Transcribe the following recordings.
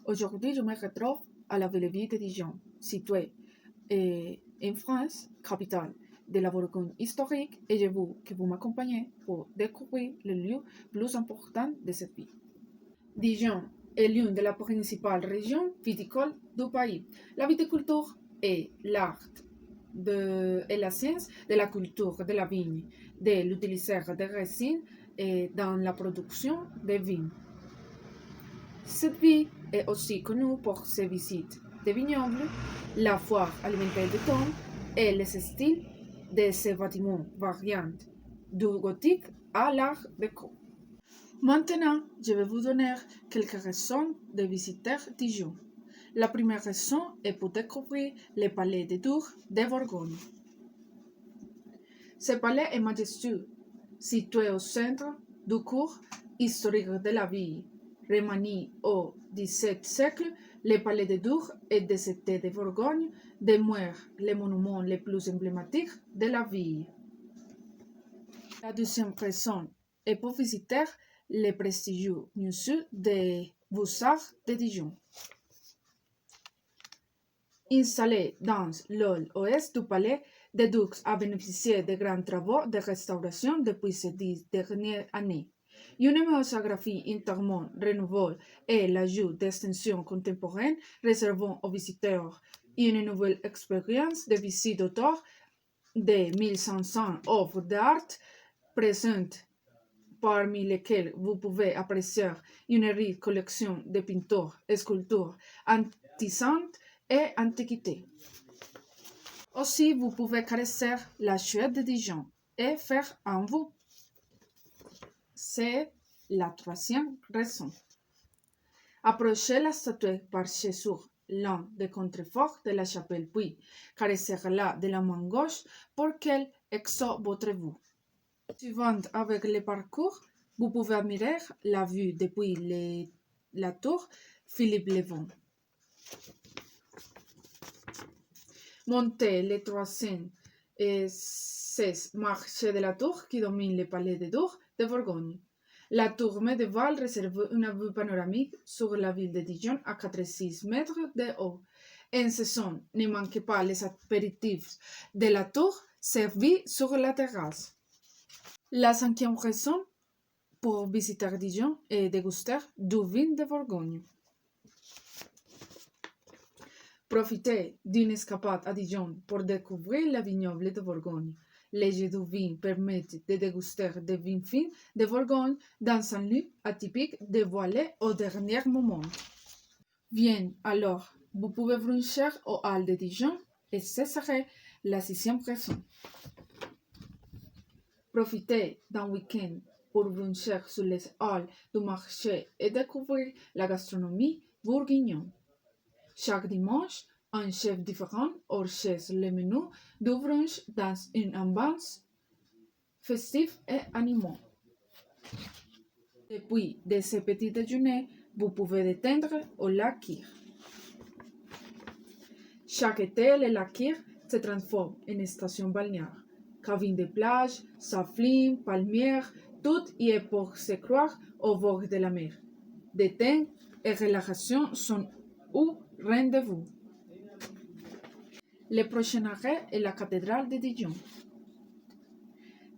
Aujourd'hui, je me retrouve à la belle ville de Dijon, située en France, capitale de la Bourgogne historique, et je veux que vous m'accompagniez pour découvrir les lieux plus importants de cette ville. Dijon est l'une des principales régions viticoles du pays. La viticulture est l'art et la science de la culture de la vigne, de l'utilisation des racines et dans la production de vin. Cette ville est aussi connue pour ses visites de vignobles, la foire alimentaire de Thônes et les styles de ses bâtiments variant du gothique à l'art déco. Maintenant, je vais vous donner quelques raisons de visiter Dijon. La première raison est pour découvrir le palais de Tours de Bourgogne. Ce palais est majestueux, situé au centre du cours historique de la ville. Remanié au XVIIe siècle, le palais de Tours est décédé de Bourgogne demeure le monument le plus emblématique de la ville. La deuxième raison est pour visiter le prestigieux musée des Beaux-Arts de Dijon. Installé dans l'aile ouest du palais, de Dux a bénéficié de grands travaux de restauration depuis ces 10 dernières années. Une muséographie entièrement renouvelée et l'ajout d'extensions contemporaines réservant aux visiteurs une nouvelle expérience de visite d'auteur de 1500 œuvres d'art présentes, parmi lesquelles vous pouvez apprécier une riche collection de peintures, sculptures, artisanat et antiquités. Aussi, vous pouvez caresser la chouette de Dijon et faire un vous. C'est la troisième raison. Approchez la statue perchée sur l'un des contreforts de la chapelle, puis caressez-la de la main gauche pour qu'elle exauce votre vue. Suivant avec le parcours, vous pouvez admirer la vue depuis la tour Philippe le Bon. Montez les 316 marches de la tour qui domine le palais de Tours de Bourgogne. La tour médiévale réserve une vue panoramique sur la ville de Dijon à 86 mètres de haut. En saison, ne manquez pas les apéritifs de la tour servis sur la terrasse. La cinquième raison pour visiter Dijon est déguster du vin de Bourgogne. Profitez d'une escapade à Dijon pour découvrir les vignobles de Bourgogne. Les jeux de vin permettent de déguster des vins fins de Bourgogne dans un lieu atypique dévoilé au dernier moment. Bien, alors, vous pouvez bruncher au hall de Dijon et ce serait la sixième raison. Profitez d'un week-end pour bruncher sur les halls du marché et découvrir la gastronomie bourguignonne. Chaque dimanche, un chef différent orchestre le menu du brunch dans une ambiance festive et animée. Depuis de ce petit déjeuner, vous pouvez détendre au lac Kyr. Chaque été, le lac Kyr se transforme en station balnéaire. Cabines de plage, sapins, palmières, tout y est pour se croire au bord de la mer. Détente et relaxation sont au rendez-vous. Le prochain arrêt est la cathédrale de Dijon.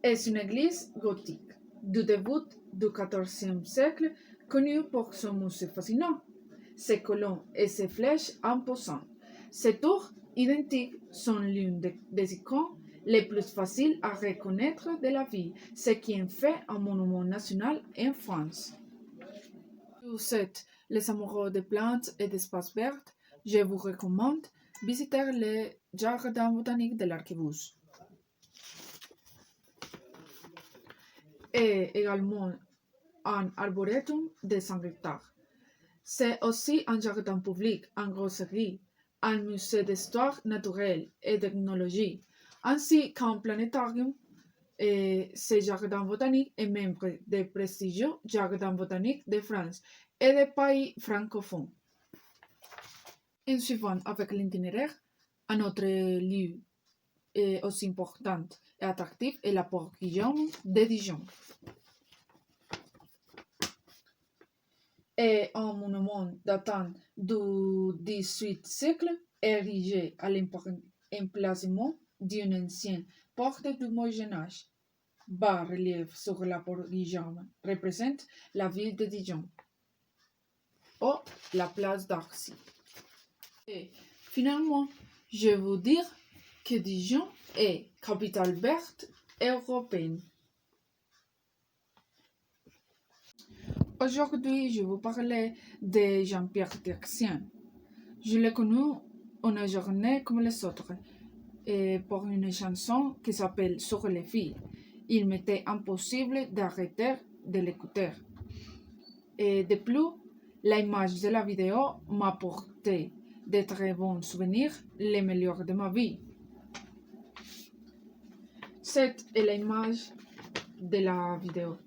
C'est une église gothique du début du XIVe siècle connue pour son musée fascinant, ses colonnes et ses flèches imposantes. Ces tours identiques sont l'une des icônes les plus faciles à reconnaître de la ville, ce qui en fait un monument national en France. Si vous êtes les amoureux des plantes et d'espaces verts, je vous recommande visiter le jardin botanique de l'Arquebuse. Et également un arboretum de 5 hectares. C'est aussi un jardin public, un grosserie, un musée d'histoire naturelle et technologie, ainsi qu'un planétarium. Et ce jardin botanique est membre des prestigieux jardins botaniques de France et des pays francophones. En suivant avec l'itinéraire, un autre lieu aussi important et attractif est la Porte Guillaume de Dijon. est un monument datant du XVIIIe siècle, érigé à l'emplacement d'une ancienne porte du Moyen-Âge. Bas-relief sur la porte-Dijon représente la ville de Dijon ou la place d'Arcy. Et finalement, je veux dire que Dijon est capitale verte européenne. Aujourd'hui, je vous parler de Jean-Pierre Texian. Je l'ai connu une journée comme les autres, et pour une chanson qui s'appelle Sur les filles. Il m'était impossible d'arrêter de l'écouter. Et de plus, l'image de la vidéo m'a apporté de très bons souvenirs, les meilleurs de ma vie. Cette est l'image de la vidéo.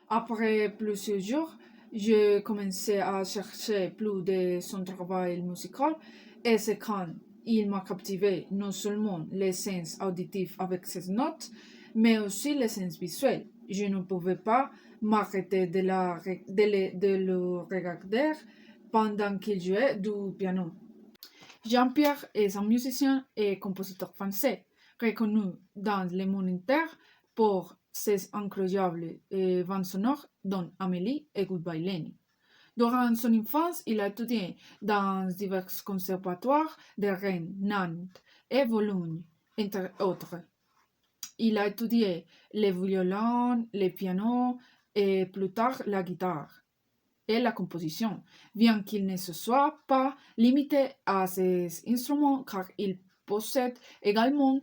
Après plusieurs jours, je commençais à chercher plus de son travail musical et c'est quand il m'a captivé non seulement les sens auditifs avec ses notes, mais aussi les sens visuels. Je ne pouvais pas m'arrêter de le regarder pendant qu'il jouait du piano. Jean-Pierre est un musicien et compositeur français, reconnu dans le monde entier pour ses incroyables bandes sonores, dont Amélie et Goodbye Lenin. Durant son enfance, il a étudié dans divers conservatoires de Rennes, Nantes et Bologne, entre autres. Il a étudié le violon, le piano et plus tard la guitare et la composition, bien qu'il ne se soit pas limité à ces instruments car il possède également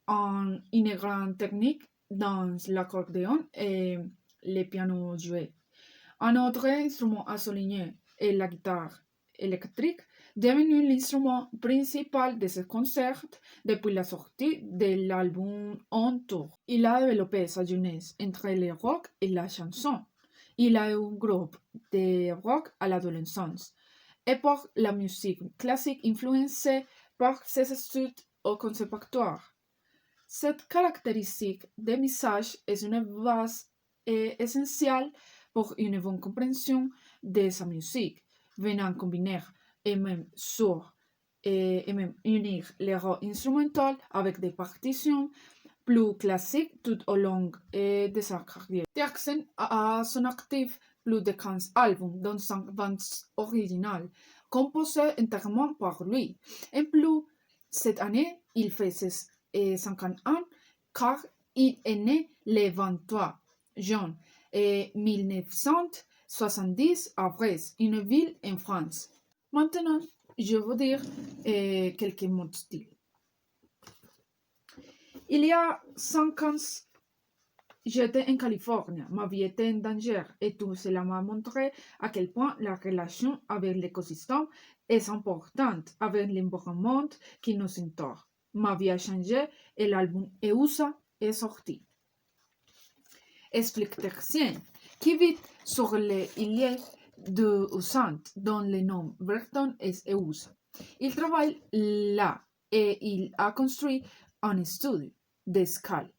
une grande technique dans l'accordéon et le piano joué. Un autre instrument à souligner est la guitare électrique, devenu l'instrument principal de ses concerts depuis la sortie de l'album On Tour. Il a développé sa jeunesse entre le rock et la chanson. Il a eu un groupe de rock à l'adolescence et pour la musique classique influencée par ses études au conservatoire. Cette caractéristique de message est une base essentielle pour une bonne compréhension de sa musique, venant combiner et même unir les rôles instrumentaux avec des partitions plus classiques tout au long de sa carrière. Texian a à son actif plus de 15 albums, dont 5 bandes originales, composées entièrement par lui. En plus, cette année, il fait ses 50 ans car il est né le 23 juin 1970 à Brest, une ville en France. Maintenant, je veux dire quelques mots de style. Il y a 5 ans, j'étais en Californie, ma vie était en danger et tout cela m'a montré à quel point la relation avec l'écosystème est importante avec l'environnement qui nous entoure. Ma vie a changé et l'album EUSA est sorti. Explique Texian, qui vit sur l'île de Ussant, dont le nom breton est EUSA. Il travaille là et il a construit un studio d'escale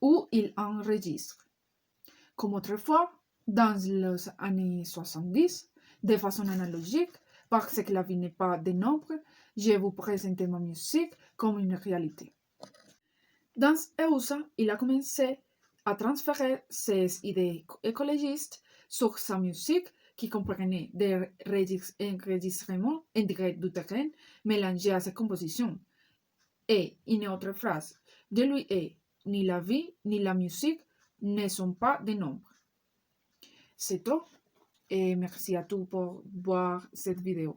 où il enregistre. Comme autrefois, dans les années 70, de façon analogique, parce que la vie n'est pas des nombres, je vous présente ma musique comme une réalité. Dans EUSA, il a commencé à transférer ses idées écologistes sur sa musique qui comprenait des enregistrements intégrés du terrain mélangés à ses compositions. Et une autre phrase de lui est « Ni la vie ni la musique ne sont pas des nombres ». C'est tout et merci à tous pour voir cette vidéo.